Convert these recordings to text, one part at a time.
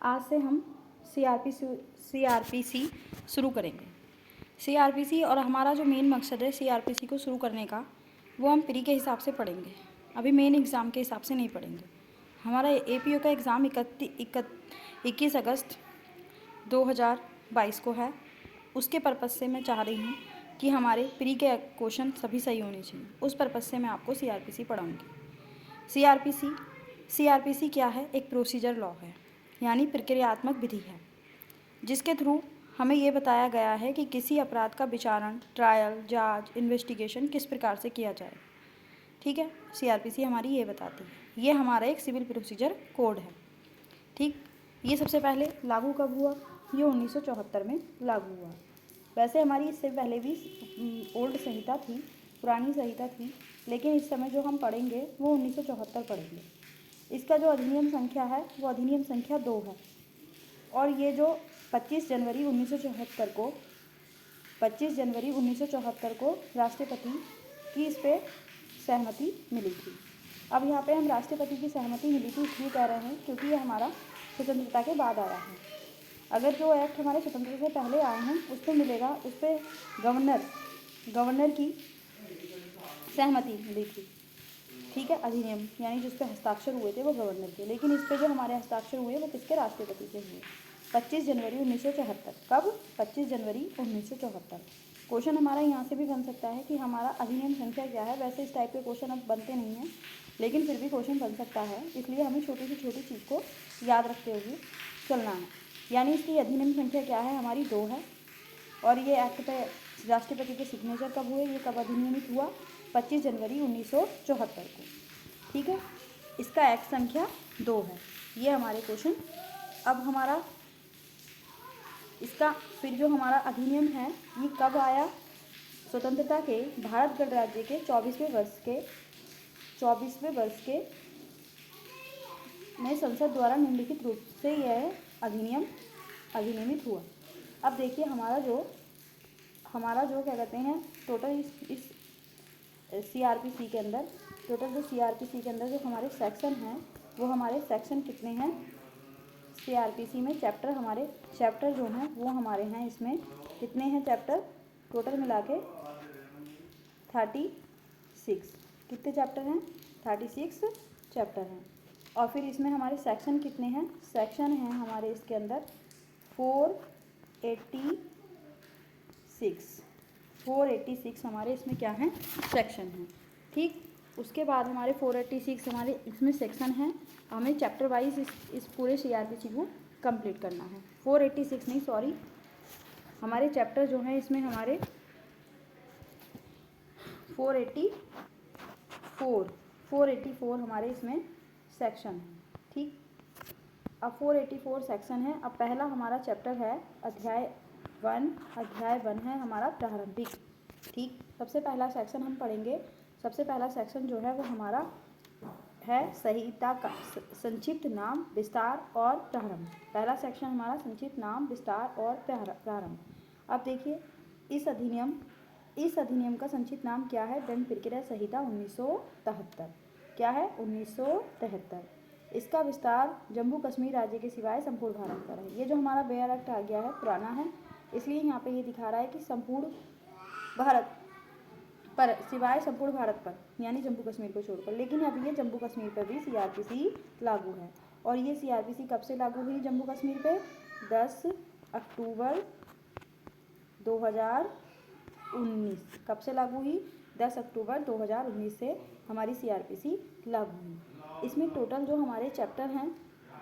आज से हम सीआरपीसी शुरू करेंगे। सीआरपीसी और हमारा जो मेन मकसद है सीआरपीसी को शुरू करने का, वो हम प्री के हिसाब से पढ़ेंगे, अभी मेन एग्ज़ाम के हिसाब से नहीं पढ़ेंगे। हमारा एपीओ का एग्ज़ाम 21 अगस्त 2022 को है। उसके पर्पज़ से मैं चाह रही हूँ कि हमारे प्री के क्वेश्चन सभी सही होने चाहिए। उस पर्पज़ से मैं आपको सीआरपीसी पढ़ाऊँगी। सीआरपीसी क्या है? एक प्रोसीजर लॉ है, यानी प्रक्रियात्मक विधि है, जिसके थ्रू हमें ये बताया गया है कि किसी अपराध का विचारण, ट्रायल, जांच, इन्वेस्टिगेशन किस प्रकार से किया जाए। ठीक है, सीआरपीसी हमारी ये बताती है। ये हमारा एक सिविल प्रोसीजर कोड है। ठीक, ये सबसे पहले लागू कब हुआ? ये 1974 में लागू हुआ। वैसे हमारी इससे पहले भी ओल्ड संहिता थी, पुरानी संहिता थी, लेकिन इस समय जो हम पढ़ेंगे वो 1974 पढ़ेंगे। इसका जो अधिनियम संख्या है वो अधिनियम संख्या 2 है। और ये जो 25 जनवरी 1974 को राष्ट्रपति की इस पर सहमति मिली थी। अब यहाँ पे हम राष्ट्रपति की सहमति मिली थी इसलिए कह रहे हैं क्योंकि ये हमारा स्वतंत्रता के बाद आया है। अगर जो एक्ट हमारे स्वतंत्रता से पहले आए हैं उस पर मिलेगा, उस पर गवर्नर की सहमति मिली थी। ठीक है, अधिनियम यानी जिस पे हस्ताक्षर हुए थे वो गवर्नर के, लेकिन इस पे जो हमारे हस्ताक्षर हुए वो किसके? राष्ट्रपति के हुए। 25 जनवरी 1974। कब? 25 जनवरी 1974। क्वेश्चन हमारा यहाँ से भी बन सकता है कि हमारा अधिनियम संख्या क्या है। वैसे इस टाइप के क्वेश्चन अब बनते नहीं हैं, लेकिन फिर भी क्वेश्चन बन सकता है, इसलिए हमें छोटी से छोटी चीज़ को याद रखते हुए चलना है। यानी इसकी अधिनियम संख्या क्या है? हमारी 2 है। और ये एक्ट पे राष्ट्रपति के सिग्नेचर कब हुए? ये कब अधिनियमित हुआ? 25 जनवरी 1974 को। ठीक है, इसका एक्ट संख्या 2 है। ये हमारे क्वेश्चन। अब हमारा इसका फिर जो हमारा अधिनियम है ये कब आया? स्वतंत्रता के भारत गणराज्य के 24वें वर्ष के में संसद द्वारा निम्नलिखित रूप से यह अधिनियमित हुआ। अब देखिए हमारा जो क्या कहते हैं टोटल इस सीआरपीसी के अंदर जो हमारे सेक्शन हैं वो हमारे सेक्शन कितने हैं? सीआरपीसी में चैप्टर जो हैं वो हमारे हैं, इसमें कितने हैं चैप्टर? टोटल मिला के 36। कितने चैप्टर हैं? 36 चैप्टर हैं। और फिर इसमें हमारे सेक्शन कितने हैं? सेक्शन हैं हमारे इसके अंदर 486 हमारे इसमें क्या हैं? सेक्शन हैं। ठीक, उसके बाद हमारे 486 हमारे इसमें सेक्शन हैं। हमें चैप्टर वाइज इस पूरे सीआरपीसी को कंप्लीट करना है। 486 नहीं, सॉरी, हमारे चैप्टर जो हैं इसमें हमारे 484 हमारे इसमें सेक्शन हैं। ठीक, अब 484 सेक्शन है। अब पहला हमारा चैप्टर है अध्याय 1 है हमारा प्रारंभिक। ठीक, सबसे पहला सेक्शन हम पढ़ेंगे। सबसे पहला सेक्शन जो है वो हमारा है संहिता का संक्षिप्त नाम, विस्तार और प्रारंभ। पहला सेक्शन हमारा संक्षिप्त नाम, विस्तार और प्रारंभ। अब देखिए इस अधिनियम का संक्षिप्त नाम क्या है? दंड प्रक्रिया संहिता 1973। क्या है? 1973। इसका विस्तार जम्मू कश्मीर राज्य के सिवाय संपूर्ण भारत पर है। ये जो हमारा बेयर एक्ट आ गया है पुराना है, इसलिए यहाँ पे ये दिखा रहा है कि संपूर्ण भारत पर सिवाय संपूर्ण भारत पर, यानी जम्मू कश्मीर को छोड़कर। लेकिन अब ये जम्मू कश्मीर पर भी सीआरपीसी लागू है। और ये सीआरपीसी कब से लागू हुई जम्मू कश्मीर पे? 10 अक्टूबर 2019। कब से लागू हुई? 10 अक्टूबर 2019 से हमारी सीआरपीसी लागू हुई। इसमें टोटल जो हमारे चैप्टर हैं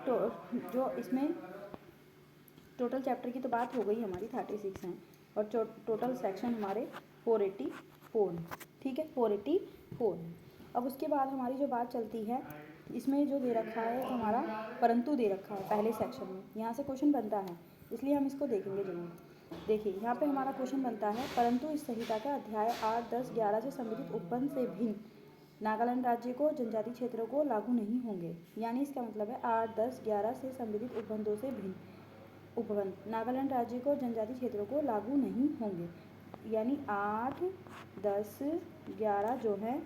जो इसमें टोटल चैप्टर की तो बात हो गई हमारी 36 हैं, और टोटल सेक्शन हमारे 484 हैं। ठीक है, 484 हैं। अब उसके बाद हमारी जो बात चलती है, इसमें जो दे रखा है हमारा परंतु दे रखा है पहले सेक्शन में। यहाँ से क्वेश्चन बनता है, इसलिए हम इसको देखेंगे जरूर। देखिए यहाँ पे हमारा क्वेश्चन बनता है, परंतु इस संहिता का अध्याय 8, 10, 11 से संबंधित उपबंध से भिन्न नागालैंड राज्य को जनजातीय क्षेत्रों को लागू नहीं होंगे। यानी इसका मतलब है 8, 10, 11 से संबंधित उपबंधों से भिन्न उपबंध नागालैंड राज्य को जनजातीय क्षेत्रों को लागू नहीं होंगे। यानी 8, 10, 11 जो है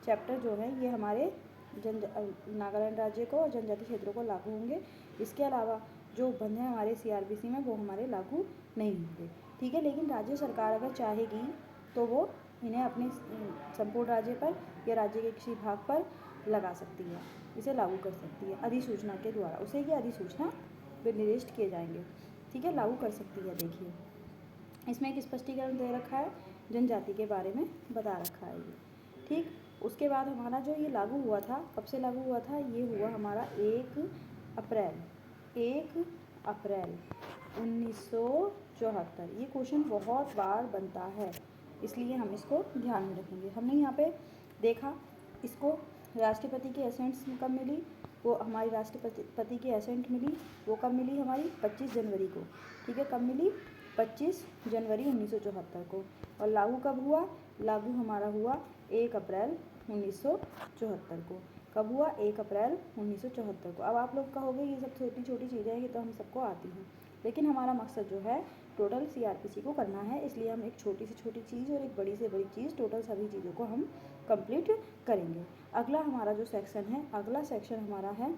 चैप्टर जो है ये हमारे नागालैंड राज्य को और जनजातीय क्षेत्रों को लागू होंगे। इसके अलावा जो उपबंध हैं हमारे CRPC में वो हमारे लागू नहीं होंगे, ठीक है। लेकिन राज्य सरकार अगर चाहेगी तो वो इन्हें अपने संपूर्ण राज्य पर या राज्य के किसी भाग पर लगा सकती है, इसे लागू कर सकती है अधिसूचना के द्वारा। उसे ये अधिसूचना निर्दिष्ट किए जाएंगे, ठीक है, लागू कर सकती है। देखिए इसमें एक स्पष्टीकरण दे रखा है, जनजाति के बारे में बता रखा है ये, ठीक। उसके बाद हमारा जो ये लागू हुआ था, कब से लागू हुआ था, ये हुआ हमारा 1 अप्रैल 1974। ये क्वेश्चन बहुत बार बनता है, इसलिए हम इसको ध्यान में रखेंगे। हमने यहाँ पे देखा इसको राष्ट्रपति की एसेंट्स कब मिली, वो हमारी राष्ट्रपति की एसेंट मिली, वो कब मिली हमारी 25 जनवरी को, ठीक है। कब मिली, 25 जनवरी 1974 को। और लागू कब हुआ, लागू हमारा हुआ 1 अप्रैल 1974 को। कब हुआ, 1 अप्रैल 1974 को। अब आप लोग कहोगे ये सब छोटी छोटी चीज़ें हैं, ये तो हम सबको आती हैं, लेकिन हमारा मकसद जो है टोटल CRPC को करना है, इसलिए हम एक छोटी से छोटी चीज़ और एक बड़ी से बड़ी चीज़, टोटल सभी चीज़ों को हम कंप्लीट करेंगे। अगला हमारा जो सेक्शन है, अगला सेक्शन हमारा है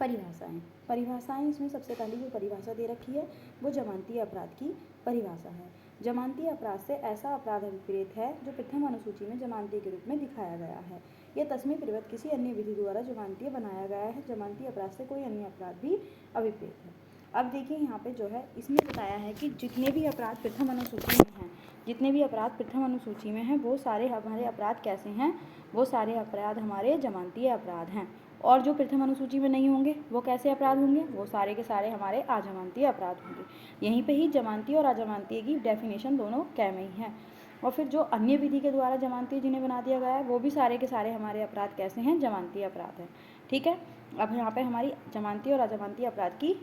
परिभाषाएं। परिभाषाएं, इसमें सबसे पहली जो परिभाषा दे रखी है वो जमानती अपराध की परिभाषा है। जमानती अपराध से ऐसा अपराध अभिप्रेत है जो प्रथम अनुसूची में जमानती के रूप में दिखाया गया है। यह तस्मै पूर्वक किसी अन्य विधि द्वारा जमानती बनाया गया है। जमानती अपराध से कोई अन्य अपराध भी अभिप्रेत है। अब देखिए यहाँ पे जो है इसमें बताया है कि जितने भी अपराध प्रथम अनुसूची में हैं, जितने भी अपराध प्रथम अनुसूची में हैं वो सारे हमारे अपराध कैसे हैं, वो सारे अपराध हमारे जमानती अपराध हैं। और जो प्रथम अनुसूची में नहीं होंगे वो कैसे अपराध होंगे, वो सारे के सारे हमारे अजमानती अपराध होंगे। यहीं पे ही जमानती और अजमानती की डेफिनेशन दोनों कै में ही है। और फिर जो अन्य विधि के द्वारा जमानती जिन्हें बना दिया गया है वो भी सारे के सारे हमारे अपराध कैसे हैं, जमानती अपराध हैं, ठीक है। अब यहाँ पे हमारी जमानती और अजमानती अपराध की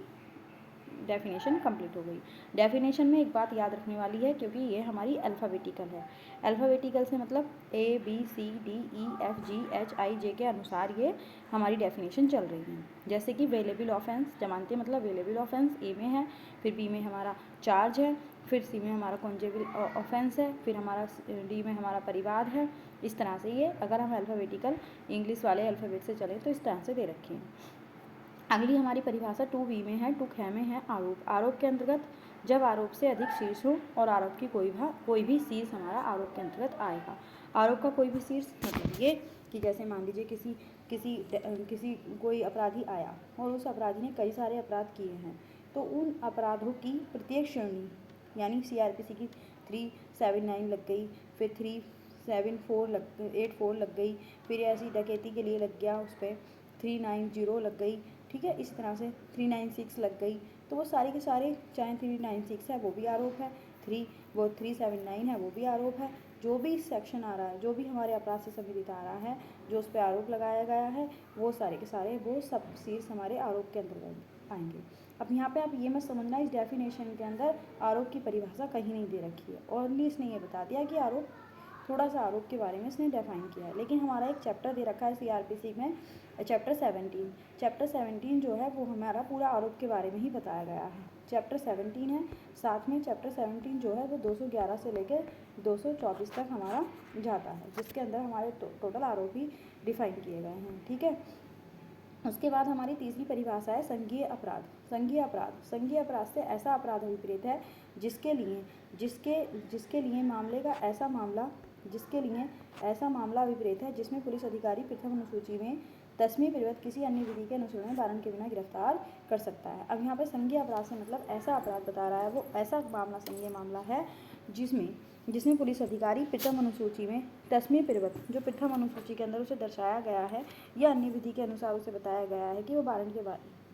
डेफिनेशन कंप्लीट हो गई। डेफिनेशन में एक बात याद रखने वाली है, क्योंकि ये हमारी अल्फ़ाबेटिकल है। अल्फ़ाबेटिकल से मतलब ABCDEFGHIJ के अनुसार ये हमारी डेफिनेशन चल रही है। जैसे कि वेलेबल ऑफेंस, जमानती मतलब वेलेबल ऑफेंस ए में है, फिर बी में हमारा चार्ज है, फिर सी में हमारा कॉन्जेबल ऑफेंस है, फिर हमारा डी में हमारा परिवाद है। इस तरह से ये अगर हम अल्फ़ाबेटिकल इंग्लिश वाले अल्फ़ाबेट से चलें तो इस तरह से दे रखे हैं। अगली हमारी परिभाषा 2B में है, 2ख में है आरोप। आरोप के अंतर्गत जब आरोप से अधिक शीर्ष हो और आरोप की कोई भी शीर्ष हमारा आरोप के अंतर्गत आएगा। आरोप का कोई भी शीर्ष मतलब ये कि जैसे मान लीजिए किसी कोई अपराधी आया और उस अपराधी ने कई सारे अपराध किए हैं, तो उन अपराधों की प्रत्येक श्रेणी, यानी CRPC की 379 लग गई, फिर 374 लग गई, फिर ऐसी डकैती के लिए लग गया उस पर 390 लग गई, ठीक है। इस तरह से 396 लग गई, तो वो सारे के सारे, चाहे 396 है वो भी आरोप है, 379 है वो भी आरोप है। जो भी सेक्शन आ रहा है, जो भी हमारे अपराध से संबंधित आ रहा है, जो उस पर आरोप लगाया गया है, वो सारे के सारे वो सब शीर्ष हमारे आरोप के अंतर्गत आएंगे। अब यहाँ पे आप ये मत समझना इस डेफिनेशन के अंदर आरोप की परिभाषा कहीं नहीं दे रखी है, और इसने ये बता दिया कि आरोप, थोड़ा सा आरोप के बारे में इसने डिफाइन किया है। लेकिन हमारा एक चैप्टर दे रखा है CRPC में, चैप्टर 17 जो है वो हमारा पूरा आरोप के बारे में ही बताया गया है। चैप्टर 17 है, साथ में चैप्टर 17 जो है वो 211 से लेकर 224 तक हमारा जाता है, जिसके अंदर हमारे टोटल आरोप ही डिफाइन किए गए हैं, ठीक है। उसके बाद हमारी तीसरी परिभाषा है संघीय अपराध। संघीय अपराध से ऐसा अपराध अभिप्रेत है जिसके लिए मामले का ऐसा मामला अभिप्रेत है जिसमें पुलिस अधिकारी प्रथम अनुसूची में तस्मै पूर्वक किसी अन्य विधि के अनुसरण में वारंट के बिना गिरफ्तार कर सकता है। अब यहाँ पे संघीय अपराध से मतलब ऐसा अपराध बता रहा है, वो ऐसा मामला संघीय मामला है जिसमें पुलिस अधिकारी प्रथम अनुसूची में तस्मै पूर्वक, जो प्रथम अनुसूची के अंदर उसे दर्शाया गया है या अन्य विधि के अनुसार उसे बताया गया है कि वो वारंट के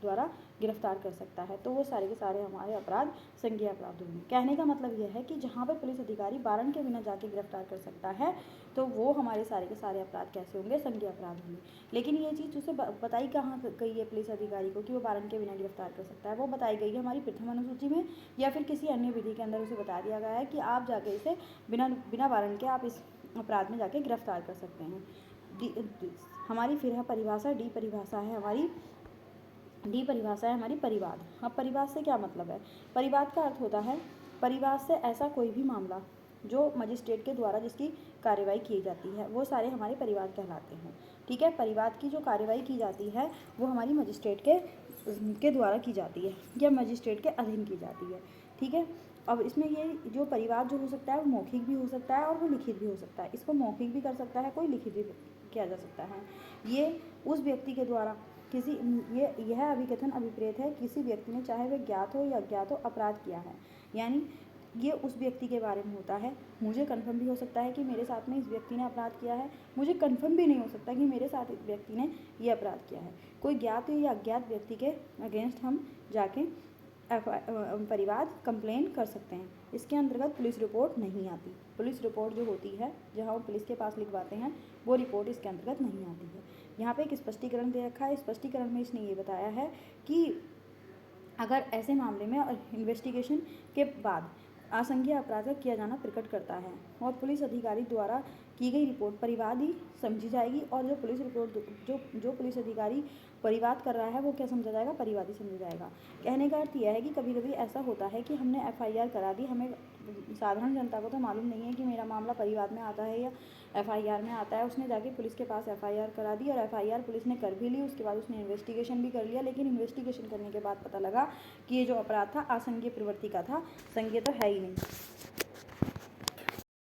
द्वारा गिरफ्तार कर सकता है, तो वो सारे के सारे हमारे अपराध संघीय अपराध होंगे। कहने का मतलब यह है कि जहाँ पे पुलिस अधिकारी वारंट के बिना जाके गिरफ्तार कर सकता है, तो वो हमारे सारे के सारे अपराध कैसे होंगे, संघीय अपराध होंगे। लेकिन ये चीज़ उसे बताई कहाँ गई है पुलिस अधिकारी को कि वो वारंट के बिना गिरफ्तार कर सकता है, वो बताई गई है हमारी प्रथम अनुसूची में या फिर किसी अन्य विधि के अंदर उसे बता दिया गया है कि आप जाके इसे बिना वारंट के आप इस अपराध में जाके गिरफ्तार कर सकते हैं। हमारी फिर है परिभाषा, डी परिभाषा है हमारी परिवाद। अब परिवाद से क्या मतलब है, परिवाद का अर्थ होता है, परिवाद से ऐसा कोई भी मामला जो मजिस्ट्रेट के द्वारा जिसकी कार्रवाई की जाती है, वो सारे हमारे परिवाद कहलाते हैं, ठीक है। परिवाद की जो कार्रवाई की जाती है वो हमारी मजिस्ट्रेट के के द्वारा की जाती है या मजिस्ट्रेट के अधीन की जाती है। ठीक है। अब इसमें ये जो परिवाद जो हो सकता है वो मौखिक भी हो सकता है और वो लिखित भी हो सकता है। इसको मौखिक भी कर सकता है कोई, लिखित भी किया जा सकता है। ये उस व्यक्ति के द्वारा किसी यह अभिकथन अभिप्रेत है किसी व्यक्ति ने, चाहे वह ज्ञात हो या अज्ञात हो, अपराध किया है। यानी ये उस व्यक्ति के बारे में होता है। मुझे कन्फर्म भी हो सकता है कि मेरे साथ में इस व्यक्ति ने अपराध किया है, मुझे कन्फर्म भी नहीं हो सकता कि मेरे साथ इस व्यक्ति ने ये अपराध किया है। कोई ज्ञात या अज्ञात व्यक्ति के अगेंस्ट हम जाके परिवाद कंप्लेन कर सकते हैं। इसके अंतर्गत पुलिस रिपोर्ट नहीं आती। पुलिस रिपोर्ट जो होती है, जहाँ वो पुलिस के पास लिखवाते हैं, वो रिपोर्ट इसके अंतर्गत नहीं आती है। यहाँ पे एक स्पष्टीकरण दे रखा है। स्पष्टीकरण में इसने ये बताया है कि अगर ऐसे मामले में इन्वेस्टिगेशन के बाद आसंज्ञ अपराध किया जाना प्रकट करता है और पुलिस अधिकारी द्वारा की गई रिपोर्ट परिवाद ही समझी जाएगी, और जो पुलिस रिपोर्ट जो पुलिस अधिकारी परिवाद कर रहा है वो क्या समझा जाएगा, परिवादी समझा जाएगा। कहने का अर्थ यह है कि कभी कभी ऐसा होता है कि हमने FIR करा दी, हमें साधारण जनता को तो मालूम नहीं है कि मेरा मामला परिवाद में आता है या FIR में आता है। उसने जाके पुलिस के पास FIR करा दी और FIR पुलिस ने कर भी ली, उसके बाद उसने इन्वेस्टिगेशन भी कर लिया, लेकिन इन्वेस्टिगेशन करने के बाद पता लगा कि ये जो अपराध था असंज्ञेय प्रवृत्ति का था, संज्ञेय तो है ही नहीं।